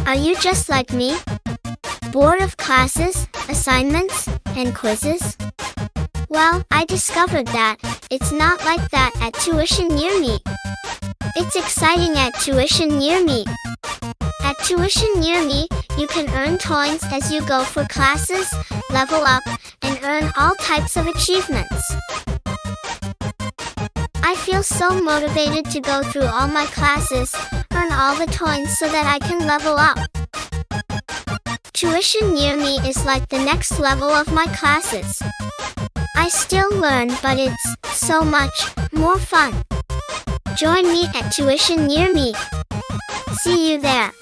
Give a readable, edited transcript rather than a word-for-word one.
Are you just like me? Bored of classes, assignments, and quizzes? Well, I discovered that it's not like that at Tuition Near Me. It's exciting at Tuition Near Me. At Tuition Near Me, you can earn Toins as you go for classes, level up, and earn all types of achievements. I feel so motivated to go through all my classes, earn all the Toins so that I can level up. Tuition Near Me is like the next level of my classes. I still learn, but it's so much more fun. Join me at Tuition Near Me. See you there.